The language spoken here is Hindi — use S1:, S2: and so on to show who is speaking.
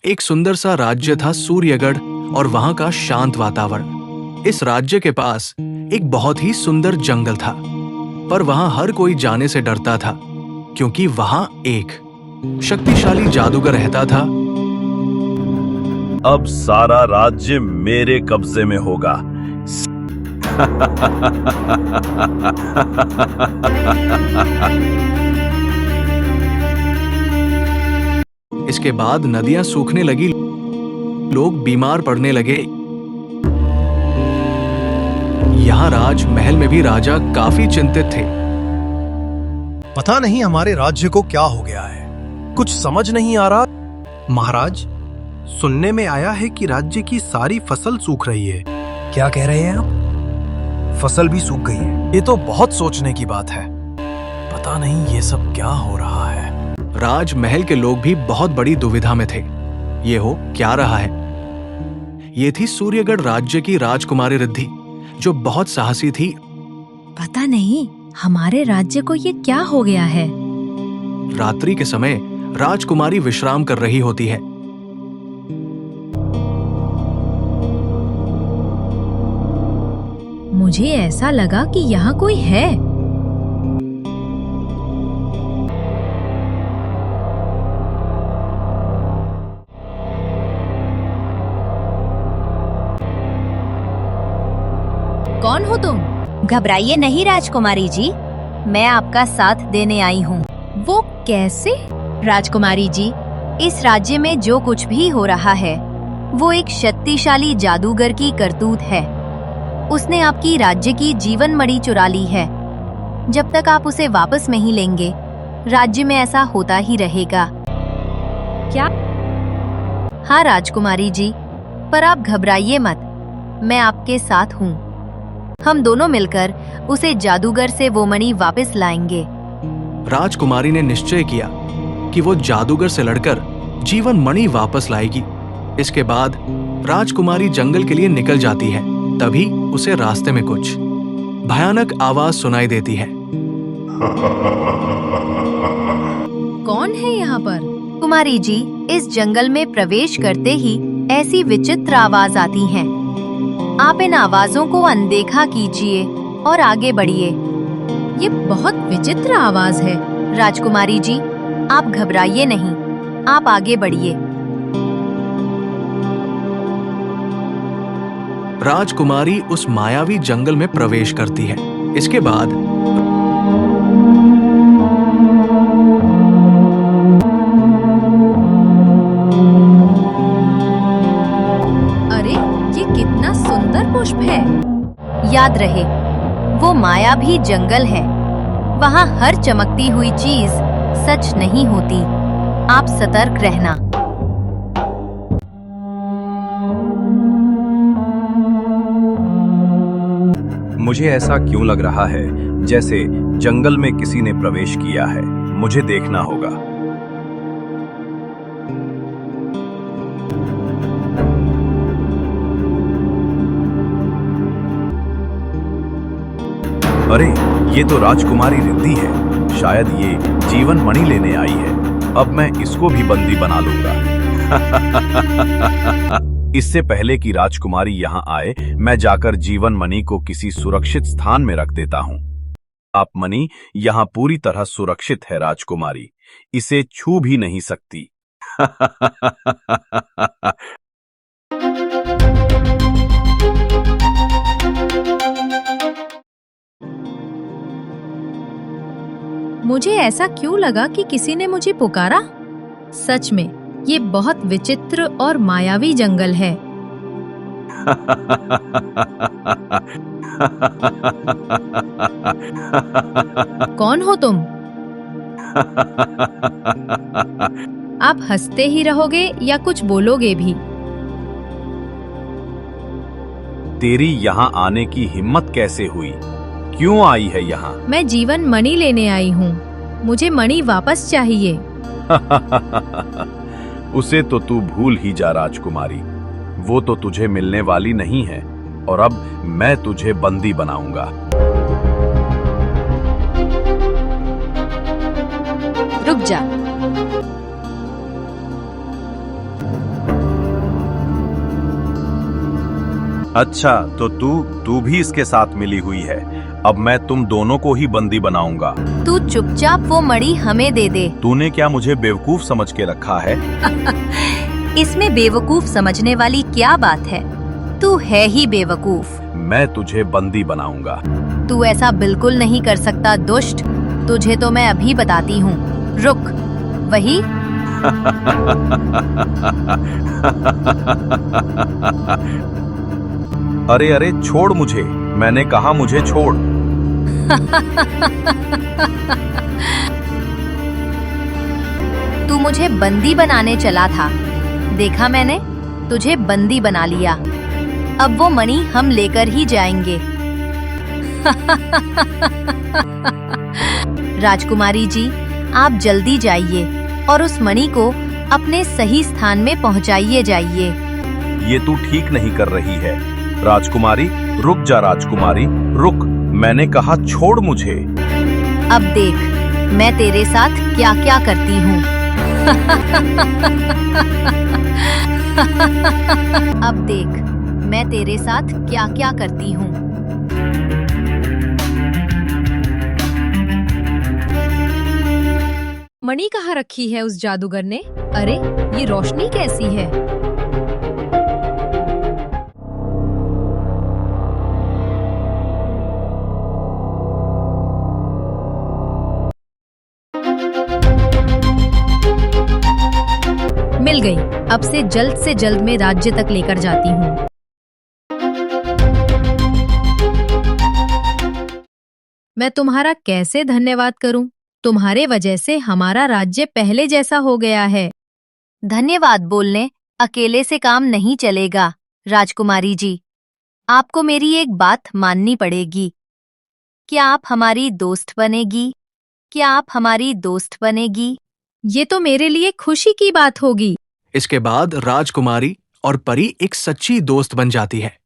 S1: एक सुंदर सा राज्य था सूर्यगढ़ और वहां का शांत वातावरण। इस राज्य के पास एक बहुत ही सुंदर जंगल था, पर वहां हर कोई जाने से डरता था क्योंकि वहां एक शक्तिशाली जादूगर रहता था।
S2: अब सारा राज्य मेरे कब्जे में होगा।
S1: इसके बाद नदियां सूखने लगी, लोग बीमार पड़ने लगे। यहाँ राजमहल में भी राजा काफी चिंतित थे।
S3: पता नहीं हमारे राज्य को क्या हो गया है, कुछ समझ नहीं आ रहा। महाराज, सुनने में आया है कि राज्य की सारी फसल सूख रही है। क्या कह रहे हैं आप? फसल भी सूख गई है? ये तो बहुत सोचने की बात है। पता नहीं ये सब क्या हो रहा है।
S1: राजमहल के लोग भी बहुत बड़ी दुविधा में थे। ये हो क्या रहा है? ये थी सूर्यगढ़ राज्य की राजकुमारी रिद्धि, जो बहुत साहसी थी।
S4: पता नहीं हमारे राज्य को ये क्या हो गया है।
S1: रात्रि के समय राजकुमारी विश्राम कर रही होती है।
S4: मुझे ऐसा लगा कि यहाँ कोई है। कौन हो तुम?
S5: घबराइए नहीं राजकुमारी जी, मैं आपका साथ देने आई हूँ।
S4: वो कैसे?
S5: राजकुमारी जी, इस राज्य में जो कुछ भी हो रहा है वो एक शक्तिशाली जादूगर की करतूत है। उसने आपकी राज्य की जीवन मणि चुरा ली है। जब तक आप उसे वापस नहीं लेंगे, राज्य में ऐसा होता ही रहेगा।
S4: क्या?
S5: हाँ राजकुमारी जी, पर आप घबराइए मत, मैं आपके साथ हूँ। हम दोनों मिलकर उसे जादूगर से वो मणि वापस लाएंगे।
S1: राजकुमारी ने निश्चय किया कि वो जादूगर से लड़कर जीवन मणि वापस लाएगी। इसके बाद राजकुमारी जंगल के लिए निकल जाती है। तभी उसे रास्ते में कुछ भयानक आवाज सुनाई देती है।
S4: कौन है यहाँ पर?
S5: कुमारी जी, इस जंगल में प्रवेश करते ही ऐसी विचित्र आवाज आती हैं। आप इन आवाजों को अनदेखा कीजिए और आगे बढ़िए।
S4: ये बहुत विचित्र आवाज है।
S5: राजकुमारी जी, आप घबराइए नहीं, आप आगे बढ़िए।
S1: राजकुमारी उस मायावी जंगल में प्रवेश करती है। इसके बाद
S4: अरे, ये कितना सुंदर पुष्प है।
S5: याद रहे, वो मायावी जंगल है। वहाँ हर चमकती हुई चीज सच नहीं होती। आप सतर्क रहना।
S3: मुझे ऐसा क्यों लग रहा है जैसे जंगल में किसी ने प्रवेश किया है। मुझे देखना होगा। अरे, ये तो राजकुमारी रिद्धि है। शायद ये जीवन मणि लेने आई है। अब मैं इसको भी बंदी बना लूंगा। इससे पहले कि राजकुमारी यहाँ आए, मैं जाकर जीवन मणि को किसी सुरक्षित स्थान में रख देता हूँ। आप मणि यहाँ पूरी तरह सुरक्षित है राजकुमारी, इसे छू भी नहीं सकती।
S4: मुझे ऐसा क्यों लगा कि किसी ने मुझे पुकारा? सच में ये बहुत विचित्र और मायावी जंगल है। कौन हो तुम? आप हंसते ही रहोगे या कुछ बोलोगे भी?
S3: तेरी यहाँ आने की हिम्मत कैसे हुई? क्यों आई है यहाँ?
S4: मैं जीवन मणि लेने आई हूँ। मुझे मणि वापस चाहिए।
S3: उसे तो तू भूल ही जा राजकुमारी। वो तो तुझे मिलने वाली नहीं है और अब मैं तुझे बंदी बनाऊंगा।
S4: रुक जा।
S2: अच्छा, तो तू भी इसके साथ मिली हुई है। अब मैं तुम दोनों को ही बंदी बनाऊंगा।
S5: तू चुपचाप वो मणि हमें दे दे।
S2: तूने क्या मुझे बेवकूफ समझ के रखा है?
S5: इसमें बेवकूफ समझने वाली क्या बात है? तू है ही बेवकूफ।
S2: मैं तुझे बंदी बनाऊंगा।
S5: तू ऐसा बिल्कुल नहीं कर सकता दुष्ट। तुझे तो मैं अभी बताती हूँ। रुक, वही
S2: अरे अरे, छोड़ मुझे। मैंने कहा मुझे छोड़।
S5: तू मुझे बंदी बनाने चला था। देखा मैंने, तुझे बंदी बना लिया। अब वो मणि हम लेकर ही जाएंगे। राजकुमारी जी, आप जल्दी जाइए और उस मणि को अपने सही स्थान में पहुंचाइए जाइए।
S2: ये तू ठीक नहीं कर रही है। राजकुमारी, रुक जा राजकुमारी, रुक। मैंने कहा छोड़ मुझे।
S5: अब देख मैं तेरे साथ क्या क्या करती हूँ। अब देख मैं तेरे साथ क्या क्या करती हूँ।
S4: मणि कहाँ रखी है उस जादूगर ने? अरे ये रोशनी कैसी है? मिल गई। अब से जल्द मैं राज्य तक लेकर जाती हूँ। मैं तुम्हारा कैसे धन्यवाद करूं? तुम्हारे वजह से हमारा राज्य पहले जैसा हो गया है।
S5: धन्यवाद बोलने अकेले से काम नहीं चलेगा राजकुमारी जी। आपको मेरी एक बात माननी पड़ेगी। क्या आप हमारी दोस्त बनेगी? क्या आप हमारी दोस्त बनेगी?
S4: ये तो मेरे लिए खुशी की बात होगी।
S1: इसके बाद राजकुमारी और परी एक सच्ची दोस्त बन जाती है।